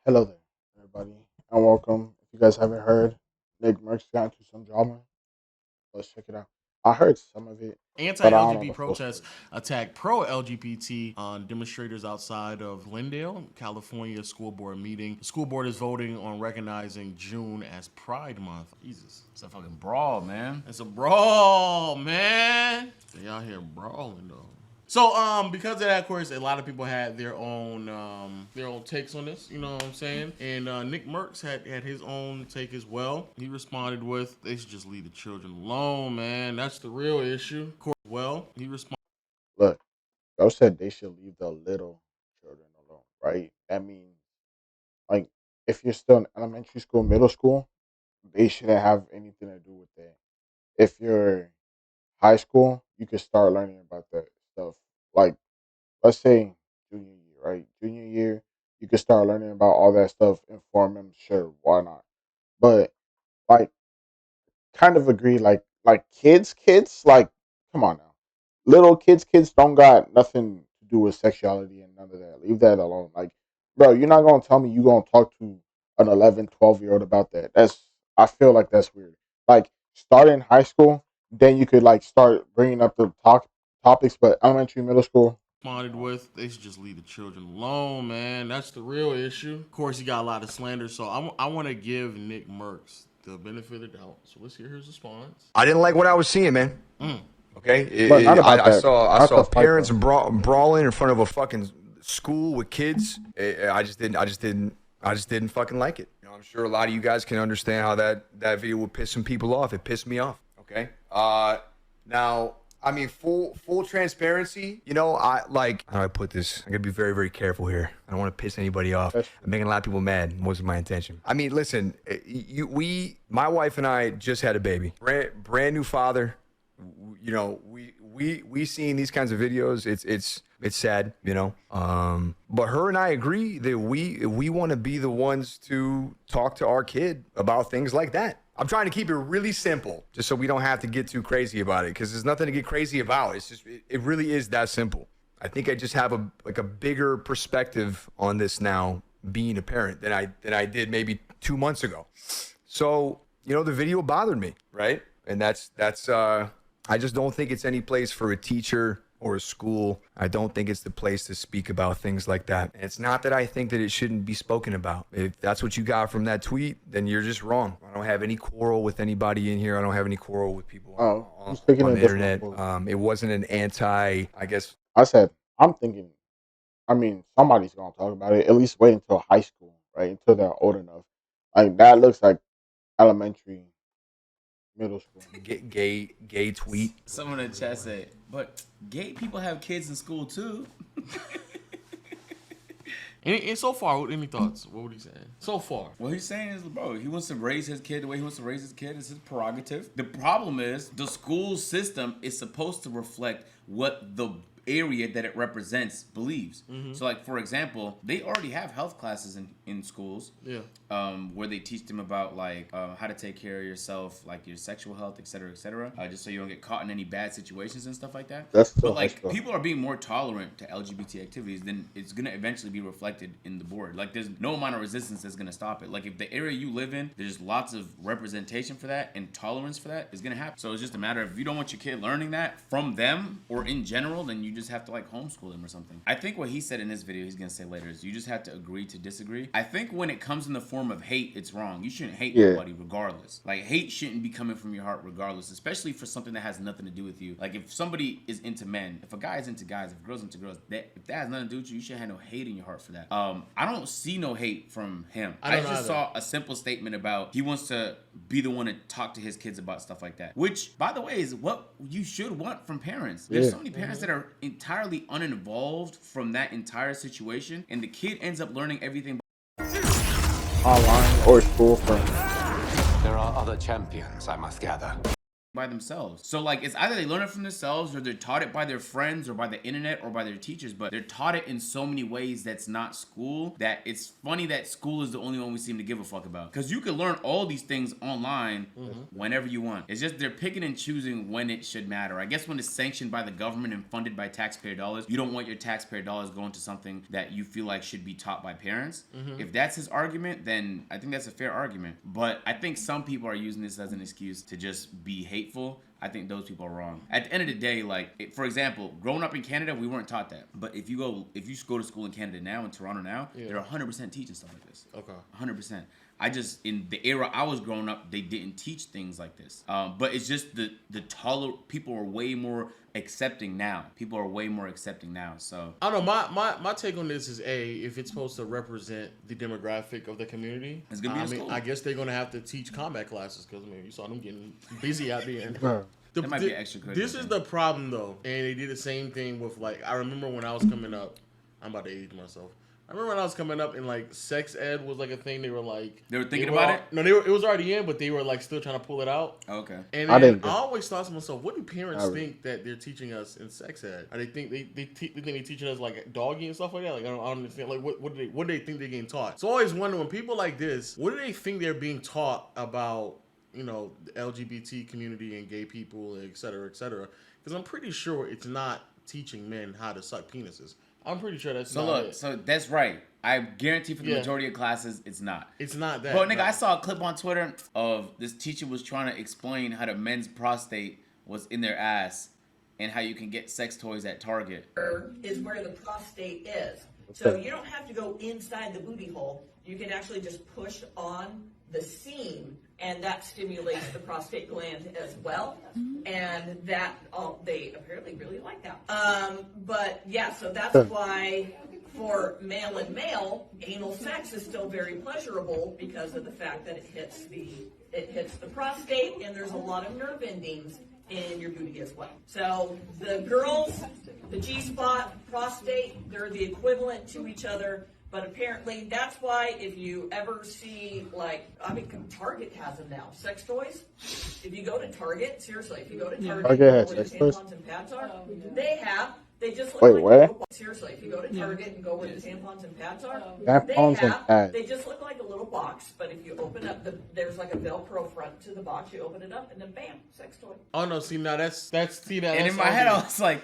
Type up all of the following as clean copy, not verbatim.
Hello there, everybody, and welcome. If you guys haven't heard, Nick Merckx got into some drama. Let's check it out. I heard some of it, but I don't know Anti-LGBT the full protests story. attacked pro-LGBT demonstrators outside of Glendale, California school board meeting. The school board is voting on recognizing June as Pride Month. Jesus, It's a fucking brawl, man. it's a brawl, man. They out here brawling though. So, because of that, of course, a lot of people had their own takes on this. You know what I'm saying? And Nick Merckx had his own take as well. He responded with, "They should just leave the children alone, man. That's the real issue." Of course, well, he responded. Look, bro said they should leave the little children alone, right? That means, like, if you're still in elementary school, middle school, they shouldn't have anything to do with that. If you're high school, you can start learning about that stuff. Like, let's say junior year, right? Junior year, you can start learning about all that stuff. Inform them, sure, why not? But like kind of agree. Like kids, like come on now, little kids don't got nothing to do with sexuality and none of that. Leave that alone. Like, bro, you're not gonna tell me you gonna talk to an 11, 12 year old about that. I feel like that's weird. Like start in high school, then you could like start bringing up the topics, but elementary, middle school. Responded with, "They should just leave the children alone, man. That's the real issue." Of course, he got a lot of slander, so I want to give Nick Merckx the benefit of the doubt. So let's hear his response. I didn't like what I was seeing, man. Okay, But not about I that. saw Not the fight parents though. brawling in front of a fucking school with kids. I just didn't fucking like it. You know, I'm sure a lot of you guys can understand how that video would piss some people off. It pissed me off. Okay. Now, I mean, full transparency. You know, how do I put this? I gotta be very, very careful here. I don't want to piss anybody off. I'm making a lot of people mad. Wasn't my intention. I mean, listen, my wife and I just had a baby. Brand new father. You know, we seeing these kinds of videos. It's sad, you know. But her and I agree that we want to be the ones to talk to our kid about things like that. I'm trying to keep it really simple, just so we don't have to get too crazy about it, because there's nothing to get crazy about. It's just it really is that simple. I think I just have a bigger perspective on this now, being a parent, than I did maybe 2 months ago. So, you know, the video bothered me, right? And that's I just don't think it's any place for a teacher or a school. I don't think it's the place to speak about things like that. And it's not that I think that it shouldn't be spoken about. If that's what you got from that tweet, then you're just wrong. I don't have any quarrel with anybody in here. I don't have any quarrel with people He's taking on a the different internet. approach. It wasn't an anti, I guess. I said, I'm thinking, I mean, somebody's gonna talk about it. At least wait until high school, right? Until they're old enough. Like that looks like elementary, middle school. Gay tweet. Someone in the chat said, but gay people have kids in school too. And so far, any thoughts? What would he say? So far, What he's saying is, bro, he wants to raise his kid the way he wants to raise his kid. It's his prerogative. The problem is the school system is supposed to reflect what the area that it represents believes. So, like, for example, they already have health classes in schools. yeah. Where they teach them about like how to take care of yourself, like your sexual health, etc., etc., just so you don't get caught in any bad situations and stuff like that. That's But still high like school. people are being more tolerant to LGBT activities, then it's gonna eventually be reflected in the board. Like there's no amount of resistance that's gonna stop it. Like if the area you live in, there's lots of representation for that and tolerance for that is gonna happen. So it's just a matter of if you don't want your kid learning that from them or in general, then you just have to like homeschool them or something. I think what he said in this video, he's gonna say later, is you just have to agree to disagree. I think when it comes in the form of hate, it's wrong. You shouldn't hate nobody regardless. Like hate shouldn't be coming from your heart regardless, especially for something that has nothing to do with you. Like if somebody is into men, if a guy is into guys, if a girl's into girls, if that has nothing to do with you, you shouldn't have no hate in your heart for that. I don't see no hate from him. I don't just either. saw a simple statement about he wants to be the one to talk to his kids about stuff like that, which by the way is what you should want from parents. There's so many parents that are entirely uninvolved from that entire situation, and the kid ends up learning everything Online or school friends. There are other champions, I must gather. by themselves. So like it's either they learn it from themselves or they're taught it by their friends or by the internet or by their teachers, but they're taught it in so many ways that's not school that it's funny that school is the only one we seem to give a fuck about. Because you can learn all these things online whenever you want. It's just they're picking and choosing when it should matter. I guess when it's sanctioned by the government and funded by taxpayer dollars, you don't want your taxpayer dollars going to something that you feel like should be taught by parents. If that's his argument, then I think that's a fair argument. But I think some people are using this as an excuse to just be hateful. I think those people are wrong. At the end of the day, like for example, growing up in Canada, we weren't taught that. But if you go to school in Canada now, in Toronto now, they're 100% teaching stuff like this. Okay. 100%. In the era I was growing up, they didn't teach things like this. But it's just people are way more accepting now. People are way more accepting now. So I don't know. My take on this is if it's supposed to represent the demographic of the community, it's gonna be in school. I guess they're gonna have to teach combat classes because you saw them getting busy out there. That might be extra good. This is the problem though, and they did the same thing with I remember when I was coming up. I'm about to age myself. I remember when I was coming up and sex ed was a thing. They were thinking about it. No, it was already in, but they were still trying to pull it out. Okay. And then I always thought to myself, what do parents think that they're teaching us in sex ed? Are they think they think they're teaching us doggy and stuff like that? I don't understand. What do they think they're getting taught? So I always wonder when people like this, what do they think they're being taught about? The LGBT community and gay people, et cetera, et cetera. Because I'm pretty sure it's not teaching men how to suck penises. I'm pretty sure that's not it. So that's right. I guarantee for the majority of classes, it's not. It's not that. But nigga, I saw a clip on Twitter of this teacher was trying to explain how the men's prostate was in their ass and how you can get sex toys at Target. Is where the prostate is. So you don't have to go inside the booty hole. You can actually just push on the seam, and that stimulates the prostate gland as well. And that they apparently really like that. But yeah, so that's why for male and male, anal sex is still very pleasurable because of the fact that it hits the prostate, and there's a lot of nerve endings in your booty as well. So the girls, the G-spot, prostate, they're the equivalent to each other. But apparently, that's why if you ever see, Target has them now. Sex toys. If you go to Target, seriously, if you go to Target, where the tampons and pads are, they just look like where? Seriously, if you go to Target and go where the tampons and pads are, they just look like a little box. But if you open up there's a Velcro front to the box. You open it up, and then bam, sex toy. Oh no! See now that's And in my head, I was like,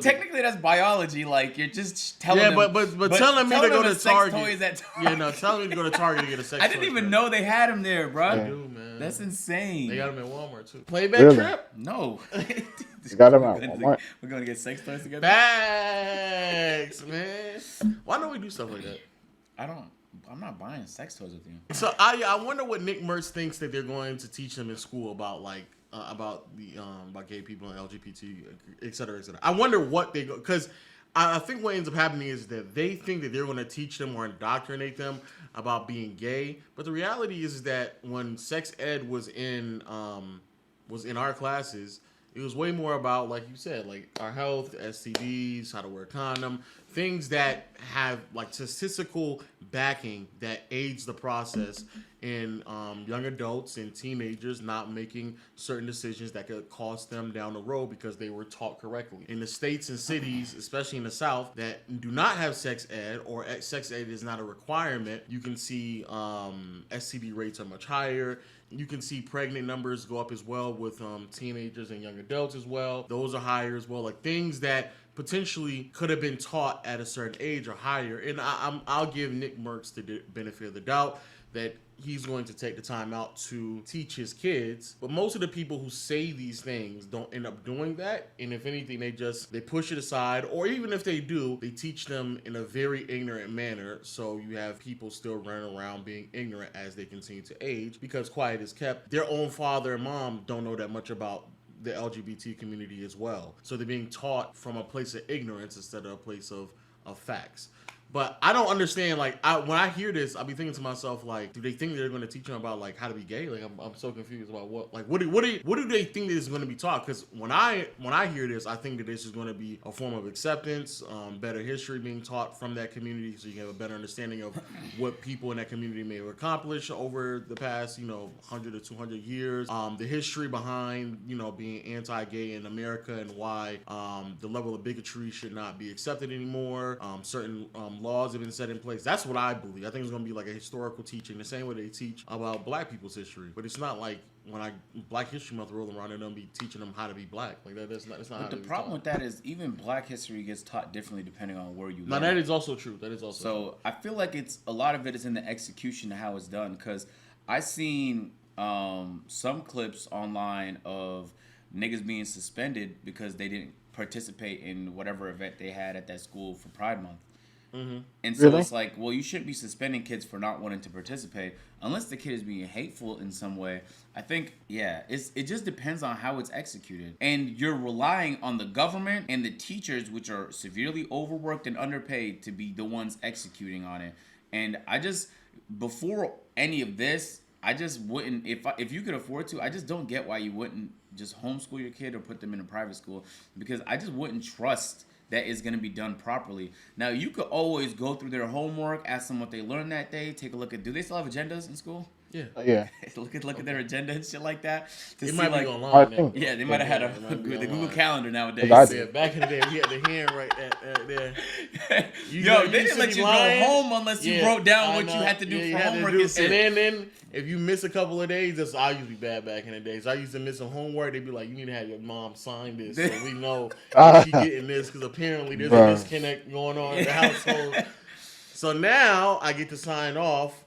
technically that's biology. You're just telling them. But telling me to go to Target. Toys at Target. Yeah, no, telling me to go to Target to get a sex toy. I didn't even know they had them there, bro. They do, man. That's insane. They got them at Walmart too. Playback trip? No. You got them at Walmart. We're gonna get sex toys together. Facts, man. Why don't we do stuff like that? I'm not buying sex toys with you. So I wonder what Nick Mertz thinks that they're going to teach them in school about about gay people and LGBT, et cetera, et cetera. I wonder what they go because I think what ends up happening is that they think that they're going to teach them or indoctrinate them about being gay, but the reality is that when sex ed was in our classes, it was way more about, like you said, our health, STDs, how to wear a condom, things that have statistical backing that aids the process in young adults and teenagers not making certain decisions that could cost them down the road because they were taught correctly. In the states and cities, especially in the South, that do not have sex ed or sex ed is not a requirement, you can see STD rates are much higher. You can see pregnant numbers go up as well with teenagers and young adults as well. Those are higher as well. Things that potentially could have been taught at a certain age are higher. And I'll give Nick Mertz the benefit of the doubt that he's going to take the time out to teach his kids. But most of the people who say these things don't end up doing that. And if anything, they push it aside. Or even if they do, they teach them in a very ignorant manner. So you have people still running around being ignorant as they continue to age because quiet is kept. Their own father and mom don't know that much about the LGBT community as well. So they're being taught from a place of ignorance instead of a place of facts. But I don't understand. Like, when I hear this, I'll be thinking to myself, like, do they think they're going to teach them about like how to be gay? Like, I'm so confused about what do they think that is going to be taught? Because when I hear this, I think that this is going to be a form of acceptance, better history being taught from that community, so you can have a better understanding of what people in that community may have accomplished over the past 100 or 200 years. The history behind being anti-gay in America and why the level of bigotry should not be accepted anymore. Certain laws have been set in place. That's what I believe. I think it's going to be like a historical teaching, the same way they teach about black people's history. But it's not like when Black History Month rolling around and they'll be teaching them how to be black. Like that's not. But the problem with that is even Black history gets taught differently depending on where you live. Now that is also true. That is also so true. I feel like it's a lot of it is in the execution of how it's done. Because I seen some clips online of niggas being suspended because they didn't participate in whatever event they had at that school for Pride Month. Mm-hmm. And so it's like, well, you shouldn't be suspending kids for not wanting to participate unless the kid is being hateful in some way. I think, it just depends on how it's executed. And you're relying on the government and the teachers, which are severely overworked and underpaid, to be the ones executing on it. And before any of this, I just wouldn't, if you could afford to, I just don't get why you wouldn't just homeschool your kid or put them in a private school, because I just wouldn't trust that is going to be done properly. Now, you could always go through their homework, ask them what they learned that day, take a look at, do they still have agendas in school? Yeah. Yeah. look at their agenda and shit like that. It might be online. I think. Yeah, they might have had the Google Calendar nowadays. Yeah, back in the day, we had the hand right there. They didn't let you go home unless you wrote down what you had to do for homework and shit. And then if you miss a couple of days, I used to be bad back in the days. I used to miss some homework. They'd be like, you need to have your mom sign this so we know she getting this, because apparently there's a disconnect going on in the household. So now I get to sign off.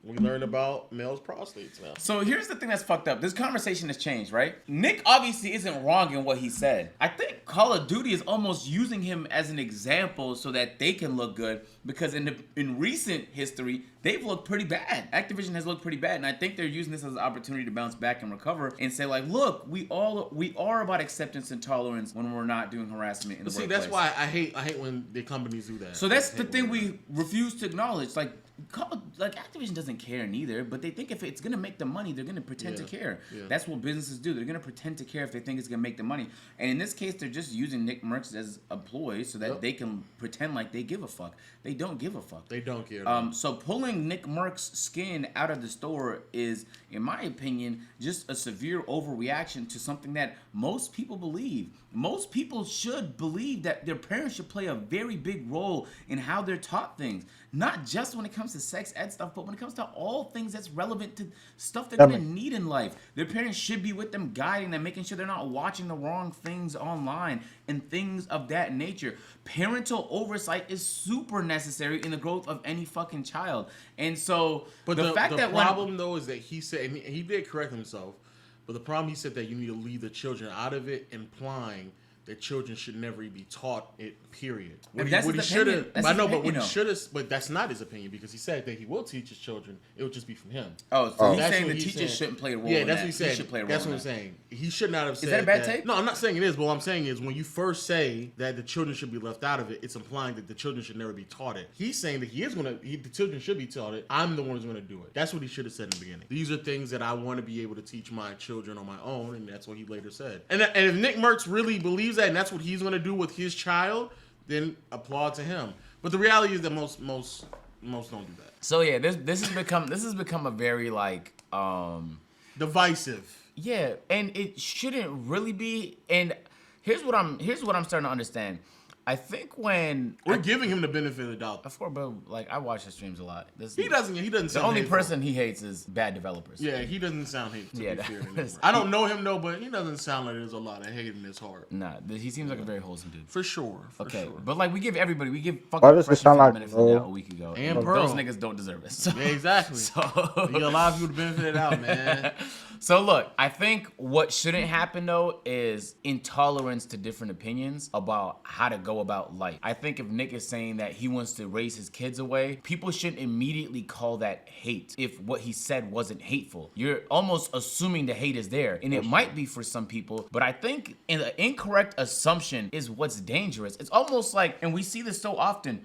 We learned about males' prostates now. So here's the thing that's fucked up. This conversation has changed, right? Nick obviously isn't wrong in what he said. I think Call of Duty is almost using him as an example so that they can look good, because in recent history, they've looked pretty bad. Activision has looked pretty bad, and I think they're using this as an opportunity to bounce back and recover and say, like, look, we are about acceptance and tolerance when we're not doing harassment in the workplace. That's why I hate when the companies do that. So that's the thing we refuse to acknowledge. Like Activision doesn't care neither, but they think if it's gonna make them money, they're gonna pretend to care. Yeah. That's what businesses do. They're gonna pretend to care if they think it's gonna make them money. And in this case, they're just using Nick Merckx as employees so that they can pretend like they give a fuck. They don't give a fuck. They don't care. So pulling Nick Merckx's skin out of the store is, in my opinion, just a severe overreaction to something that most people believe. Most people should believe that their parents should play a very big role in how they're taught things. Not just when it comes to sex ed stuff, but when it comes to all things that's relevant to stuff they're going to need in life. Their parents should be with them, guiding them, making sure they're not watching the wrong things online and things of that nature. Parental oversight is super necessary in the growth of any fucking child. And so, but the problem though is that he said, and he did correct himself, but the problem, he said that you need to leave the children out of it, implying that children should never be taught it, period. But that's not his opinion, because he said that he will teach his children. It would just be from him. Oh, so he's saying the teachers shouldn't play a role in that. That's what he said. He should play a role that's what I'm saying. He should not have said that. Is that a bad take? No, I'm not saying it is, but what I'm saying is when you first say that the children should be left out of it, it's implying that the children should never be taught it. He's saying that the children should be taught it. I'm the one who's going to do it. That's what he should have said in the beginning. These are things that I want to be able to teach my children on my own, and that's what he later said. And if Nick Merckx really believes that, and that's what he's going to do with his child, then applaud to him. But the reality is that most don't do that. So yeah, this has become a very divisive. Yeah, and it shouldn't really be. And here's what I'm starting to understand. I think when we're giving him the benefit of the doubt. Of course, but I watch his streams a lot. He doesn't. The only person he hates is bad developers. Yeah, he doesn't sound hateful. Yeah, I don't know him though, but he doesn't sound like there's a lot of hate in his heart. Nah, he seems like a very wholesome dude. For sure. But we give fucking why does it sound like benefit of a week ago. And those niggas don't deserve it. So. Yeah, exactly. So you got a lot of people to benefit it out, man. So look, I think what shouldn't happen though is intolerance to different opinions about how to go about life. I think if Nick is saying that he wants to raise his kids away, people shouldn't immediately call that hate if what he said wasn't hateful. You're almost assuming the hate is there, and it might be for some people, but I think an incorrect assumption is what's dangerous. It's almost like, and we see this so often,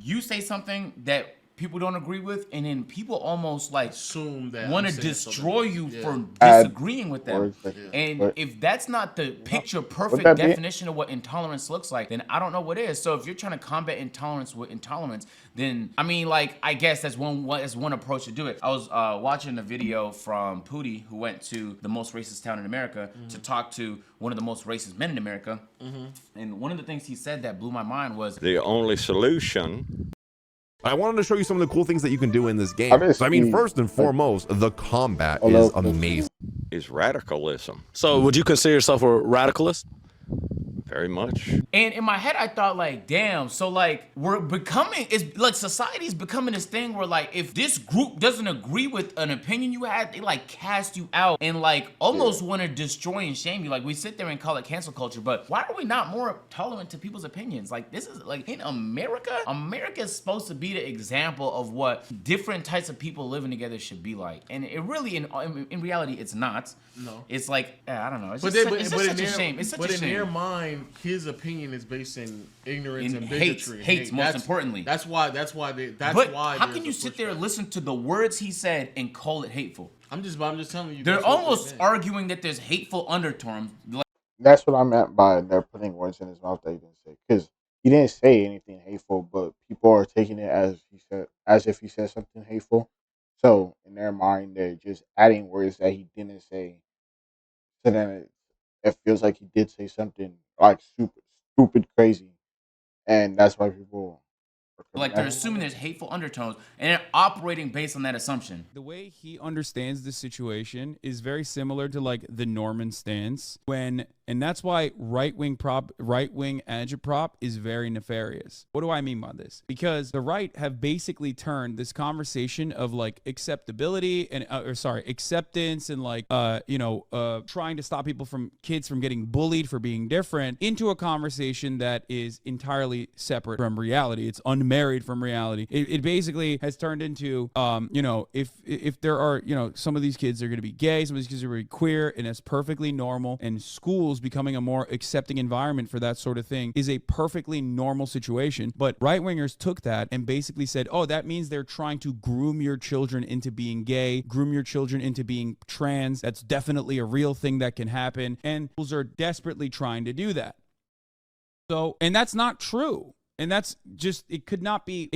you say something that people don't agree with, and then people almost like Assume that want I'm to saying destroy something. you Yeah. for Add disagreeing with them. words that- And but- if that's not the picture Would perfect that be- definition of what intolerance looks like, then I don't know what is. So if you're trying to combat intolerance with intolerance, then I mean, like, I guess that's one approach to do it. I was watching a video from Pootie, who went to the most racist town in America to talk to one of the most racist men in America. And one of the things he said that blew my mind was, The only solution. I wanted to show you some of the cool things that you can do in this game. Obviously, So I mean, first and foremost, the combat Hello. is amazing. Is radicalism. So would you consider yourself a radicalist? Very much. and in my head, I thought like, damn, so like we're becoming, it's like society's becoming this thing where like if this group doesn't agree with an opinion you had, they like cast you out and like almost want to destroy and shame you. Like we sit there and call it cancel culture, but why are we not more tolerant to people's opinions? Like this is like in America, America is supposed to be the example of what different types of people living together should be like. And it really, in reality, it's not. No. It's like, I don't know. It's But just, they, it's but just in such a their, shame. It's such but a in shame. their mind, his opinion is based in ignorance In and hate. bigotry. Hates, most importantly. That's why they. That's But why. how there's can you a sit there and pushback. listen to the words he said and call it hateful? I'm just telling you. They're that's what almost meant. arguing that there's hateful undertones. Like, That's what I meant by they're putting words in his mouth that he didn't say. Because he didn't say anything hateful, but people are taking it as if he said something hateful. So in their mind, they're just adding words that he didn't say. So then it feels like he did say something like super stupid, crazy, and that's why people are like they're assuming there's hateful undertones and they're operating based on that assumption. The way he understands the situation is very similar to like the Norman stance and that's why right-wing agitprop is very nefarious. What do I mean by this? Because the right have basically turned this conversation of like acceptability and acceptance and like trying to stop kids from getting bullied for being different into a conversation that is entirely separate from reality. It's unmarried from reality. It basically has turned into if there are some of these kids are going to be gay, some of these kids are going to be queer, and it's perfectly normal, and schools becoming a more accepting environment for that sort of thing is a perfectly normal situation. But right-wingers took that and basically said, oh, that means they're trying to groom your children into being gay, groom your children into being trans. That's definitely a real thing that can happen, and schools are desperately trying to do that. So, and that's not true. And that's just, it could not be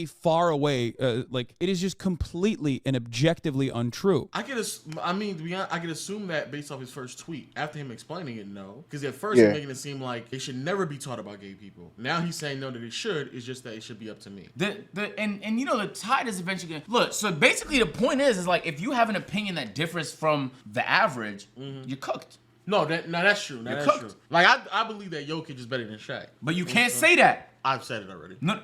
far away. Like, it is just completely and objectively untrue. I could assume that based off his first tweet. After him explaining it, no. Because at first he's making it seem like they should never be taught about gay people. Now he's saying no, that it should. It's just that it should be up to me. The tide is eventually going to... Look, so basically the point is like, if you have an opinion that differs from the average, you're cooked. No, that's true. That's cooked. true. Like I believe that Jokic is better than Shaq. But you can't say that. I've said it already. No,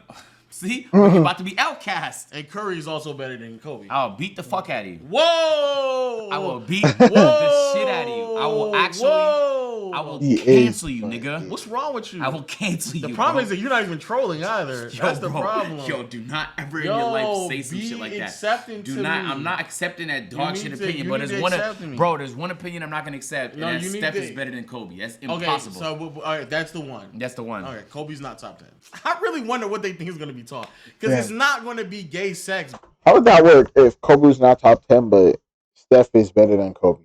see? You're about to be outcast. And Curry is also better than Kobe. I'll beat the fuck out of you. Whoa! I will beat the shit out of you. I will actually... I will cancel you, nigga. What's wrong with you? I will cancel you. The problem bro. is that you're not even trolling either. That's the problem. Yo, do not ever in your life say some shit like that. Accepting do to not. me. I'm not accepting that dog shit to- opinion. you But need there's to one, accept me. bro. There's one opinion I'm not gonna accept, No, and you that need Steph to- is better than Kobe. That's Okay, impossible. so all right, that's the one. That's the one. Okay, Kobe's not top 10. I really wonder what they think is going to be taught. Because it's not going to be gay sex. How would that work if Kobe's not top 10, but Steph is better than Kobe?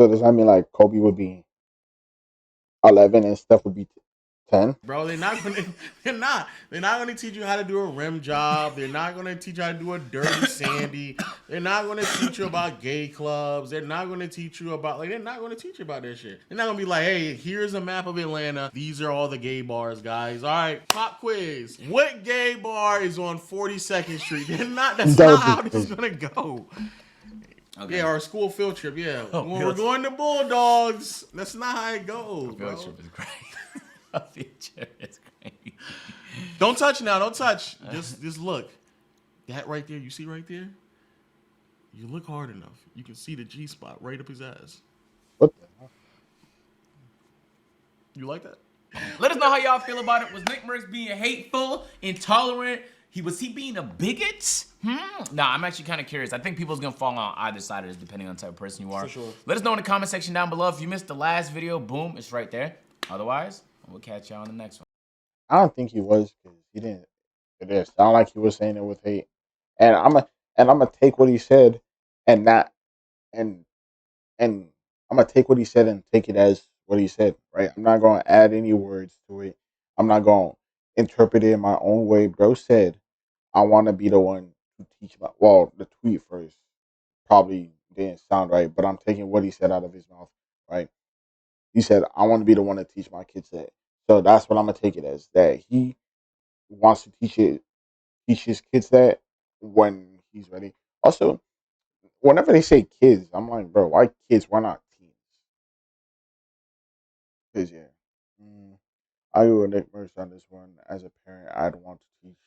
So does that mean like Kobe would be 11 and Steph would be 10? Bro, they're not going to teach you how to do a rim job. They're not going to teach you how to do a dirty sandy. They're not going to teach you about gay clubs. They're not going to teach you about that shit. They're not going to be like, hey, here's a map of Atlanta. These are all the gay bars, guys. All right, pop quiz. What gay bar is on 42nd Street? That's not how this is going to go. Okay. Yeah, our school field trip, yeah. Oh, when we're going to Bulldogs, that's not how it goes, bro. Field trip is great. Field trip is great. Don't touch now. Don't touch. Just look. That right there. You see right there? You look hard enough, you can see the G spot right up his ass. What the hell? You like that? Let us know how y'all feel about it. Was Nick Merckx being hateful, intolerant? Was he being a bigot? Nah, I'm actually kind of curious. I think people's gonna fall on either side of this depending on the type of person you are. For sure. Let us know in the comment section down below. If you missed the last video, boom, it's right there. Otherwise, we'll catch y'all on the next one. I don't think he was because he didn't. It didn't sound like he was saying it with hate. And I'm gonna take what he said and not and and I'm gonna take what he said and take it as what he said. Right. I'm not gonna add any words to it. I'm not gonna interpret it in my own way. Bro said, "I want to be the one to teach my." Well, the tweet first probably didn't sound right, but I'm taking what he said out of his mouth. Right. He said, "I want to be the one to teach my kids that." So that's what I'm gonna take it as. That he wants to teach his kids that when he's ready. Also, whenever they say kids, I'm like, bro, why kids? Why not teens? Because yeah, I agree with Nick Merckx on this one. As a parent, I'd want to teach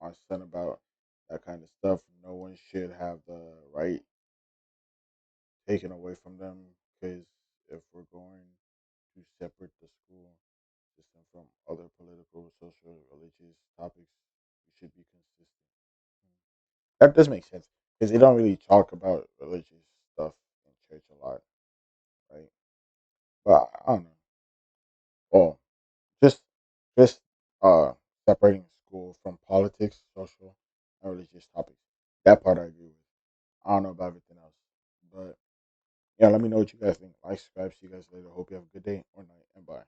my son about that kind of stuff. No one should have the right taken away from them because if we're going to separate the school system from other political, social, religious topics, we should be consistent. That does make sense because they don't really talk about religious stuff in church a lot, right? But I don't know. Well, just just uh separating school from politics, social, and religious topics. That part I agree with. I don't know about everything else, but yeah, let me know what you guys think. Like, subscribe. See you guys later. Hope you have a good day or night, and bye.